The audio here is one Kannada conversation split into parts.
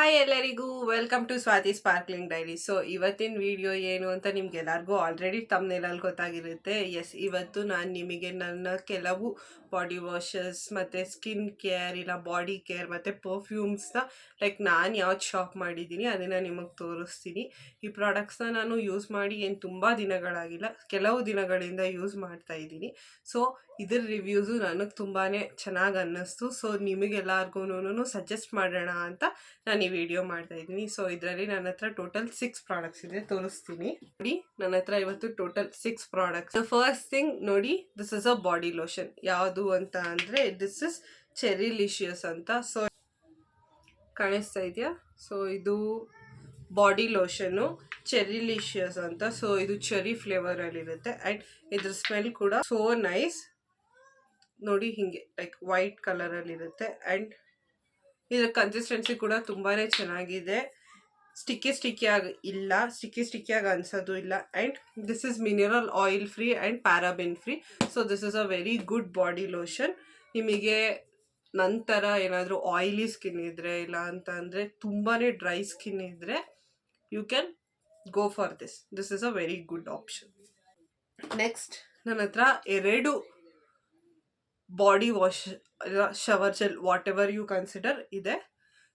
ಹಾಯ್ ಎಲ್ಲರಿಗೂ welcome to Swathi sparkling diary. So ಇವತ್ತಿನ ವಿಡಿಯೋ ಏನು ಅಂತ ನಿಮ್ಗೆಲ್ಲರಿಗೂ ಆಲ್ರೆಡಿ ತಮ್ನೇಲಲ್ಲಿ ಗೊತ್ತಾಗಿರುತ್ತೆ. ಎಸ್, ಇವತ್ತು ನಾನು ನಿಮಗೆ ನನ್ನ ಕೆಲವು ಬಾಡಿ ವಾಷಸ್ ಮತ್ತು ಸ್ಕಿನ್ ಕೇರ್ ಇಲ್ಲ ಬಾಡಿ ಕೇರ್ ಮತ್ತು ಪರ್ಫ್ಯೂಮ್ಸ್ನ ನಾನು ಯಾವ್ದು ಶಾಪ್ ಮಾಡಿದ್ದೀನಿ ಅದನ್ನು ನಿಮಗೆ ತೋರಿಸ್ತೀನಿ. ಈ ಪ್ರಾಡಕ್ಟ್ಸ್ನ ನಾನು ಯೂಸ್ ಮಾಡಿ ಏನು ತುಂಬ ದಿನಗಳಾಗಿಲ್ಲ, ಕೆಲವು ದಿನಗಳಿಂದ ಯೂಸ್ ಮಾಡ್ತಾ ಇದ್ದೀನಿ. ಸೊ ಇದ್ರ ರಿವ್ಯೂಸು ನನಗೆ ತುಂಬಾ ಚೆನ್ನಾಗಿ ಅನ್ನಿಸ್ತು. ಸೊ ನಿಮಗೆಲ್ಲರಿಗೂ ಸಜೆಸ್ಟ್ ಮಾಡೋಣ ಅಂತ ನಾನು ಈ ವಿಡಿಯೋ ಮಾಡ್ತಾ ಇದ್ದೀನಿ. ಸೊ ಇದರಲ್ಲಿ ನನ್ನ ಹತ್ರ ಟೋಟಲ್ 6 ಪ್ರಾಡಕ್ಟ್ಸ್ ಇದೆ, ತೋರಿಸ್ತೀನಿ ನೋಡಿ. ನನ್ನ ಹತ್ರ ಇವತ್ತು ಟೋಟಲ್ 6 ಪ್ರಾಡಕ್ಟ್ಸ್. ಫಸ್ಟ್ ಥಿಂಗ್ ನೋಡಿ, this is a body lotion. ಯಾವುದು ಅಂತ ಅಂದರೆ ದಿಸ್ ಇಸ್ ಚೆರಿಲಿಶಿಯಸ್ ಅಂತ. ಸೊ ಕಾಣಿಸ್ತಾ ಇದೆಯಾ? ಸೊ ಇದು ಬಾಡಿ ಲೋಷನ್ನು ಚೆರಿಲಿಶಿಯಸ್ ಅಂತ. ಸೊ ಇದು ಚೆರಿ ಫ್ಲೇವರಲ್ಲಿರುತ್ತೆ ಆ್ಯಂಡ್ ಇದ್ರ ಸ್ಮೆಲ್ ಕೂಡ ಸೋ ನೈಸ್. ನೋಡಿ ಹಿಂಗೆ ವೈಟ್ ಕಲರಲ್ಲಿರುತ್ತೆ ಆ್ಯಂಡ್ ಇದರ ಕನ್ಸಿಸ್ಟೆನ್ಸಿ ಕೂಡ ತುಂಬಾ ಚೆನ್ನಾಗಿದೆ. ಸ್ಟಿಕ್ಕಿ ಆಗಿ ಅನ್ಸೋದು ಇಲ್ಲ. And this is mineral oil free and paraben free. So this is a very good body lotion. ನಿಮಗೆ ನಂತರ ಏನಾದರೂ ಆಯಿಲಿ ಸ್ಕಿನ್ ಇದ್ದರೆ ಇಲ್ಲ ಅಂತ ಅಂದರೆ ತುಂಬಾ ಡ್ರೈ ಸ್ಕಿನ್ ಇದ್ದರೆ you can go for this is a very good option. Next ನನ್ನ ಹತ್ರ 2 body wash shower gel whatever you consider ಇದೆ.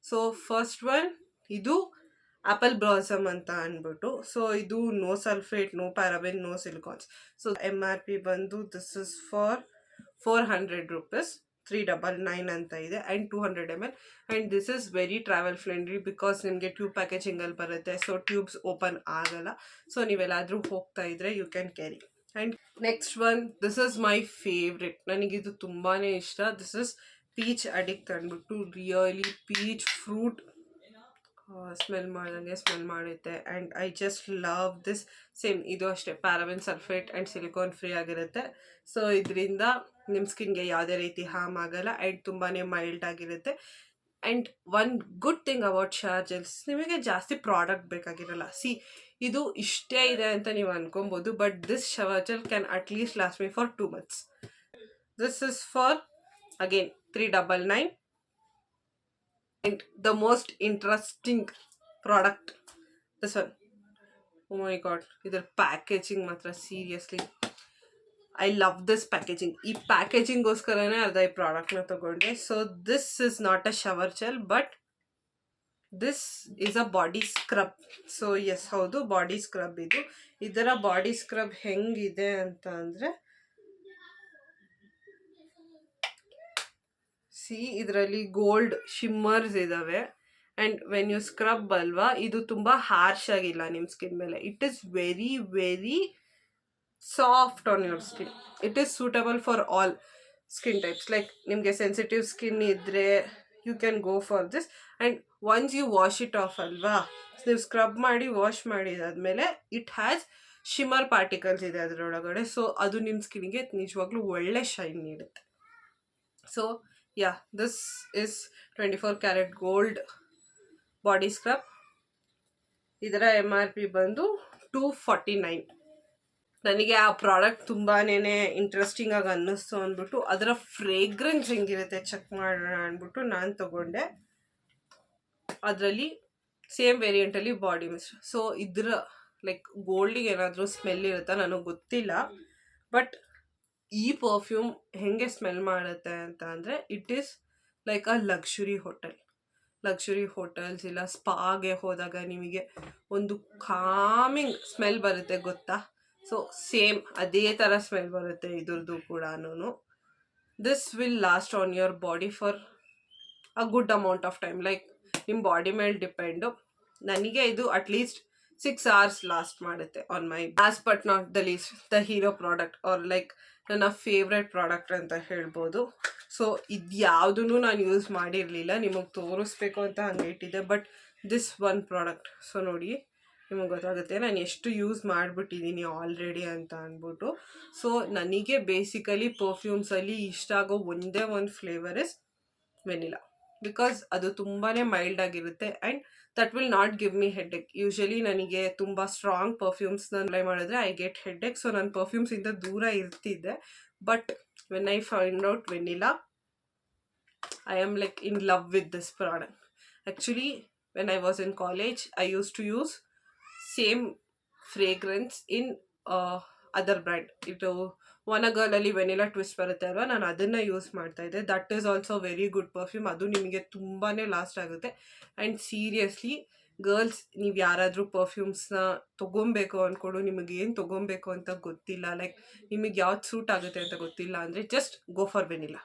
ಸೊ ಫಸ್ಟ್ ಒನ್ ಇದು ಆಪಲ್ ಬ್ಲಾಸಮ್ ಅಂತ ಅಂದ್ಬಿಟ್ಟು. ಸೊ ಇದು no sulphate, no paraben, no silicones. So MRP ಬಂದು ದಿಸ್ ಇಸ್ ಫಾರ್ 400 ರೂಪೀಸ್, 399 ಅಂತ ಇದೆ and 200 ml. And this is very travel friendly because ನಿಮಗೆ ಟ್ಯೂಬ್ ಪ್ಯಾಕೇಜಿಂಗಲ್ಲಿ ಬರುತ್ತೆ. ಸೊ ಟ್ಯೂಬ್ಸ್ ಓಪನ್ ಆಗಲ್ಲ. ಸೊ ನೀವೆಲ್ಲಾದರೂ ಹೋಗ್ತಾ ಇದ್ರೆ you can carry. And next one, this is my favourite. ನನಗಿದು ತುಂಬಾ ಇಷ್ಟ. ದಿಸ್ ಇಸ್ ಪೀಚ್ ಅಡಿಕ್ಟ್ ಅಂದ್ಬಿಟ್ಟು. ರಿಯಲಿ ಪೀಚ್ ಫ್ರೂಟ್ ಸ್ಮೆಲ್ ಮಾಡುತ್ತೆ and I just love this. Same ಇದು ಅಷ್ಟೇ, paraben, sulphate and silicone free ಆಗಿರುತ್ತೆ. ಸೊ ಇದರಿಂದ ನಿಮ್ಮ ಸ್ಕಿನ್ಗೆ ಯಾವುದೇ ರೀತಿ ಹಾರ್ಮ್ ಆಗಲ್ಲ ಆ್ಯಂಡ್ ತುಂಬಾ ಮೈಲ್ಡ್ ಆಗಿರುತ್ತೆ. And one good thing about shower gels, ನಿಮಗೆ ಜಾಸ್ತಿ ಪ್ರಾಡಕ್ಟ್ ಬೇಕಾಗಿರಲ್ಲ. ಇದು ಇಷ್ಟೇ ಇದೆ ಅಂತ ನೀವು ಅನ್ಕೊಬೋದು, but this shower gel can at least last me for 2 months. This is for again 399. And the most interesting product, this one. Oh my god, ಇದರ ಪ್ಯಾಕೇಜಿಂಗ್ ಮಾತ್ರ seriously I love this packaging. ಈ ಪ್ಯಾಕೇಜಿಂಗ್ಗೋಸ್ಕರನೇ ಈ ಪ್ರಾಡಕ್ಟ್ನ ತಗೊಂಡೆ. So this is not a shower gel but this is a body scrub. So yes, ಹೌದು, ಬಾಡಿ ಸ್ಕ್ರಬ್ ಇದು. ಇದರ ಬಾಡಿ ಸ್ಕ್ರಬ್ ಹೆಂಗಿದೆ ಅಂತ ಅಂದರೆ ಇದರಲ್ಲಿ ಗೋಲ್ಡ್ ಶಿಮ್ಮರ್ಸ್ ಇದ್ದಾವೆ ಆ್ಯಂಡ್ ವೆನ್ ಯು ಸ್ಕ್ರಬ್ ಅಲ್ವಾ, ಇದು ತುಂಬ ಹಾರ್ಶ್ ಆಗಿಲ್ಲ ನಿಮ್ಮ ಸ್ಕಿನ್ ಮೇಲೆ. It is very very soft on your skin. It is suitable for all skin types. ನಿಮಗೆ ಸೆನ್ಸಿಟಿವ್ ಸ್ಕಿನ್ ಇದ್ದರೆ you can go for this. And once you wash it off ಅಲ್ವಾ, ನೀವು ಸ್ಕ್ರಬ್ ಮಾಡಿ ವಾಶ್ ಮಾಡಿದಾದ್ಮೇಲೆ ಇಟ್ ಹ್ಯಾಸ್ ಶಿಮ್ಮರ್ ಪಾರ್ಟಿಕಲ್ಸ್ ಇದೆ ಅದರೊಳಗಡೆ. ಸೊ ಅದು ನಿಮ್ಮ ಸ್ಕಿನ್ಗೆ ನಿಜವಾಗ್ಲೂ ಒಳ್ಳೆ ಶೈನ್ ನೀಡುತ್ತೆ. So yeah, this is 24 karat gold body scrub. ಇದರ MRP ಬಂದು 249. ನನಗೆ ಆ ಪ್ರಾಡಕ್ಟ್ ತುಂಬಾ ಇಂಟ್ರೆಸ್ಟಿಂಗ್ ಆಗಿ ಅನ್ನಿಸ್ತು ಅಂದ್ಬಿಟ್ಟು ಅದರ ಫ್ರೇಗ್ರೆನ್ಸ್ ಹೆಂಗಿರುತ್ತೆ ಚೆಕ್ ಮಾಡೋಣ ಅಂದ್ಬಿಟ್ಟು ನಾನು ತಗೊಂಡೆ. ಅದರಲ್ಲಿ ಸೇಮ್ ವೇರಿಯಂಟಲ್ಲಿ ಬಾಡಿ ಮಿಸ್ಟ್. ಸೊ ಇದರ ಗೋಲ್ಡಿಗೆ ಏನಾದರೂ ಸ್ಮೆಲ್ ಇರುತ್ತಾ ನನಗೆ ಗೊತ್ತಿಲ್ಲ, ಬಟ್ ಈ ಪರ್ಫ್ಯೂಮ್ ಹೆಂಗೆ ಸ್ಮೆಲ್ ಮಾಡುತ್ತೆ ಅಂತ ಅಂದರೆ it is like a luxury hotels ಇಲ್ಲ ಸ್ಪಾಗೆ ಹೋದಾಗ ನಿಮಗೆ ಒಂದು ಕಾಮಿಂಗ್ ಸ್ಮೆಲ್ ಬರುತ್ತೆ ಗೊತ್ತಾ. ಸೊ ಸೇಮ್ ಅದೇ ಥರ ಸ್ಮೆಲ್ ಬರುತ್ತೆ ಇದ್ರದ್ದು ಕೂಡ. This will last on your body for a good amount of time. ನಿಮ್ಮ ಬಾಡಿ ಮೇಲೆ ಡಿಪೆಂಡು. ನನಗೆ ಇದು ಅಟ್ಲೀಸ್ಟ್ 6 hours ಲಾಸ್ಟ್ ಮಾಡುತ್ತೆ on my last but not the least the hero product are ನನ್ನ ಫೇವ್ರೆಟ್ ಪ್ರಾಡಕ್ಟ್ ಅಂತ ಹೇಳ್ಬೋದು. ಸೊ ಇದು ಯಾವುದೂ ನಾನು ಯೂಸ್ ಮಾಡಿರಲಿಲ್ಲ, ನಿಮಗೆ ತೋರಿಸ್ಬೇಕು ಅಂತ ಹಂಗೆ ಇಟ್ಟಿದ್ದೆ. But this one product, so ನೋಡಿ ನಿಮಗೆ ಗೊತ್ತಾಗುತ್ತೆ ನಾನು ಎಷ್ಟು ಯೂಸ್ ಮಾಡಿಬಿಟ್ಟಿದ್ದೀನಿ ಆಲ್ರೆಡಿ ಅಂತ ಅಂದ್ಬಿಟ್ಟು. ಸೊ ನನಗೆ ಬೇಸಿಕಲಿ ಪರ್ಫ್ಯೂಮ್ಸಲ್ಲಿ ಇಷ್ಟ ಆಗೋ ಒಂದೇ ಒಂದು ಫ್ಲೇವರ್ ಇಸ್ ವೆನಿಲಾ, ಬಿಕಾಸ್ ಅದು ತುಂಬಾ ಮೈಲ್ಡ್ ಆಗಿರುತ್ತೆ and that will not give me headache. Usually ನನಗೆ ತುಂಬ ಸ್ಟ್ರಾಂಗ್ ಪರ್ಫ್ಯೂಮ್ಸ್ನ ಅಪ್ಲೈ ಮಾಡಿದ್ರೆ ಐ ಗೆಟ್ ಹೆಡ್ಏಕ್. ಸೊ ನಾನು ಪರ್ಫ್ಯೂಮ್ಸಿಂದ ದೂರ ಇರ್ತಿದ್ದೆ. But when I find out vanilla, I am in love with this product. Actually when I was in college, I used to use same fragrance in other brand. ಇದು ಒನಗರ್ಲಲ್ಲಿ ವೆನಿಲಾ ಟ್ವಿಸ್ಟ್ ಬರುತ್ತೆ ಅಲ್ವಾ, ನಾನು ಅದನ್ನು ಯೂಸ್ ಮಾಡ್ತಾ ಇದ್ದೆ. That is also very good perfume. ಅದು ನಿಮಗೆ ತುಂಬಾ ಲಾಸ್ಟ್ ಆಗುತ್ತೆ. ಆ್ಯಂಡ್ ಸೀರಿಯಸ್ಲಿ ಗರ್ಲ್ಸ್, ನೀವು ಯಾರಾದರೂ ಪರ್ಫ್ಯೂಮ್ಸ್ನ ತೊಗೊಬೇಕು ಅಂದ್ಕೊಂಡು ನಿಮಗೆ ಏನು ತೊಗೊಬೇಕು ಅಂತ ಗೊತ್ತಿಲ್ಲ, ಲೈಕ್ ನಿಮಗೆ ಯಾವ್ದು ಸೂಟ್ ಆಗುತ್ತೆ ಅಂತ ಗೊತ್ತಿಲ್ಲ ಅಂದರೆ ಜಸ್ಟ್ ಗೋ ಫಾರ್ ವೆನಿಲಾ.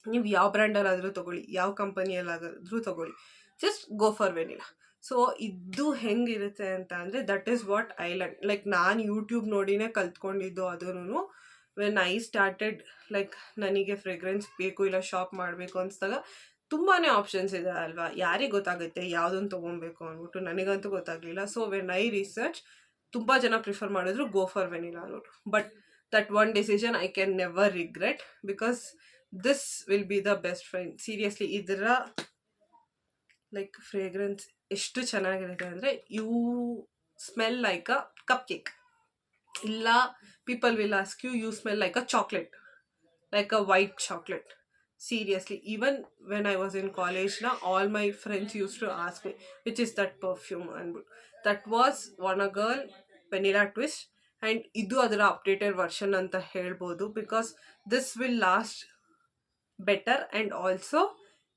ನೀವು ಯಾವ ಬ್ರ್ಯಾಂಡಲ್ಲಾದರೂ ತೊಗೊಳ್ಳಿ, ಯಾವ ಕಂಪನಿಯಲ್ಲಾದರೂ ತೊಗೊಳ್ಳಿ, just go for vanilla. So ಇದು ಹೆಂಗಿರುತ್ತೆ ಅಂತ ಅಂದರೆ that is what I like ನಾನು ಯೂಟ್ಯೂಬ್ ನೋಡಿನೇ ಕಲ್ತ್ಕೊಂಡಿದ್ದು. ಅದೂ ವೆನ್ ಐ ಸ್ಟಾರ್ಟೆಡ್, ಲೈಕ್ ನನಗೆ ಫ್ರೇಗ್ರೆನ್ಸ್ ಬೇಕು ಇಲ್ಲ ಶಾಪ್ ಮಾಡಬೇಕು ಅನಿಸಿದಾಗ ತುಂಬಾ ಆಪ್ಷನ್ಸ್ ಇದೆ ಅಲ್ವಾ, ಯಾರಿಗೆ ಗೊತ್ತಾಗುತ್ತೆ ಯಾವುದನ್ನು ತೊಗೊಬೇಕು ಅಂದ್ಬಿಟ್ಟು. ನನಗಂತೂ ಗೊತ್ತಾಗಲಿಲ್ಲ. ಸೊ ವೆನ್ ಐ ರಿಸರ್ಚ್, ತುಂಬ ಜನ ಪ್ರಿಫರ್ ಮಾಡಿದ್ರು ಗೋ ಫಾರ್ ವೆನಿಲಾ ಅಂದ್ಬಿಟ್ಟು. But that one decision I can never regret, because this will be the best friend. Seriously ಇದರ ಲೈಕ್ ಫ್ರೇಗ್ರೆನ್ಸ್ ಎಷ್ಟು ಚೆನ್ನಾಗಿರುತ್ತೆ ಅಂದರೆ, you smell like a cup cake, ಇಲ್ಲ people will ask you smell like a chocolate, like a white chocolate. Seriously, even when I was in college, all my friends used to ask me, which is that perfume? And that was Vanagirl Vanilla Twist. And idu adara updated version anta helbodu, because this will last better. And also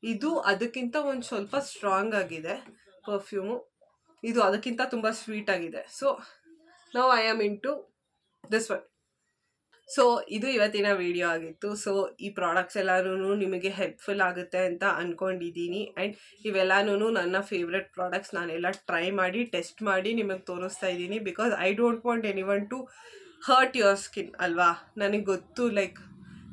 ಇದು ಅದಕ್ಕಿಂತ ಒಂದು ಸ್ವಲ್ಪ ಸ್ಟ್ರಾಂಗ್ ಆಗಿದೆ ಪರ್ಫ್ಯೂಮು. ಇದು ಅದಕ್ಕಿಂತ ತುಂಬ ಸ್ವೀಟ್ ಆಗಿದೆ. So now I am in to this one. So ಇದು ಇವತ್ತಿನ ವಿಡಿಯೋ ಆಗಿತ್ತು. ಸೊ ಈ ಪ್ರಾಡಕ್ಟ್ಸ್ ಎಲ್ಲನೂ ನಿಮಗೆ ಹೆಲ್ಪ್ಫುಲ್ ಆಗುತ್ತೆ ಅಂತ ಅಂದ್ಕೊಂಡಿದ್ದೀನಿ. ಆ್ಯಂಡ್ ಇವೆಲ್ಲನೂ ನನ್ನ ಫೇವ್ರೆಟ್ ಪ್ರಾಡಕ್ಟ್ಸ್. ನಾನೆಲ್ಲ ಟ್ರೈ ಮಾಡಿ ಟೆಸ್ಟ್ ಮಾಡಿ ನಿಮಗೆ ತೋರಿಸ್ತಾ ಇದ್ದೀನಿ, because I don't want anyone to hurt your skin ಅಲ್ವಾ. ನನಗೆ ಗೊತ್ತು, like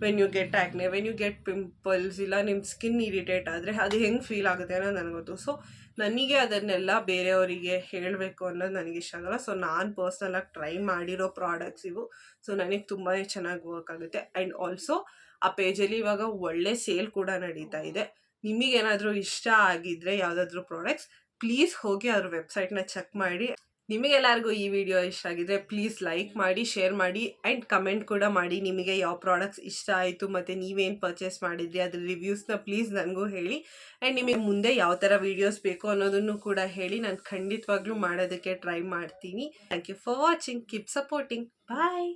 when you get acne, when you get pimples, ಇಲ್ಲ ನಿಮ್ಮ ಸ್ಕಿನ್ ಇರಿಟೇಟ್ ಆದರೆ ಅದು ಹೆಂಗೆ ಫೀಲ್ ಆಗುತ್ತೆ ಅನ್ನೋದು ನನಗೆ ಗೊತ್ತು. ಸೊ ನನಗೆ ಅದನ್ನೆಲ್ಲ ಬೇರೆಯವರಿಗೆ ಹೇಳಬೇಕು ಅನ್ನೋದು ನನಗೆ ಇಷ್ಟ ಆಗಲ್ಲ. ಸೊ ನಾನು ಪರ್ಸ್ನಲಾಗಿ ಟ್ರೈ ಮಾಡಿರೋ ಪ್ರಾಡಕ್ಟ್ಸ್ ಇವು. ಸೊ ನನಗೆ ತುಂಬಾ ಚೆನ್ನಾಗಿ ವರ್ಕ್ ಆಗುತ್ತೆ. ಆ್ಯಂಡ್ ಆಲ್ಸೋ ಆ ಪೇಜಲ್ಲಿ ಇವಾಗ ಒಳ್ಳೆ ಸೇಲ್ ಕೂಡ ನಡೀತಾ ಇದೆ. ನಿಮಗೇನಾದರೂ ಇಷ್ಟ ಆಗಿದ್ದರೆ ಯಾವುದಾದ್ರೂ ಪ್ರಾಡಕ್ಟ್ಸ್, ಪ್ಲೀಸ್ ಹೋಗಿ ಅದ್ರ ವೆಬ್ಸೈಟ್ನ ಚೆಕ್ ಮಾಡಿ. ನಿಮಗೆಲ್ಲರಿಗೂ ಈ ವಿಡಿಯೋ ಇಷ್ಟ ಆಗಿದ್ರೆ ಪ್ಲೀಸ್ ಲೈಕ್ ಮಾಡಿ, ಶೇರ್ ಮಾಡಿ, ಆ್ಯಂಡ್ ಕಮೆಂಟ್ ಕೂಡ ಮಾಡಿ ನಿಮಗೆ ಯಾವ ಪ್ರಾಡಕ್ಟ್ಸ್ ಇಷ್ಟ ಆಯಿತು ಮತ್ತು ನೀವೇನು ಪರ್ಚೇಸ್ ಮಾಡಿದ್ರಿ ಅದ್ರ ರಿವ್ಯೂಸ್ನ ಪ್ಲೀಸ್ ನನಗೂ ಹೇಳಿ. ಆ್ಯಂಡ್ ನಿಮಗೆ ಮುಂದೆ ಯಾವ ಥರ ವೀಡಿಯೋಸ್ ಬೇಕು ಅನ್ನೋದನ್ನು ಕೂಡ ಹೇಳಿ. ನಾನು ಖಂಡಿತವಾಗ್ಲೂ ಮಾಡೋದಕ್ಕೆ ಟ್ರೈ ಮಾಡ್ತೀನಿ. Thank you for watching. Keep supporting. Bye.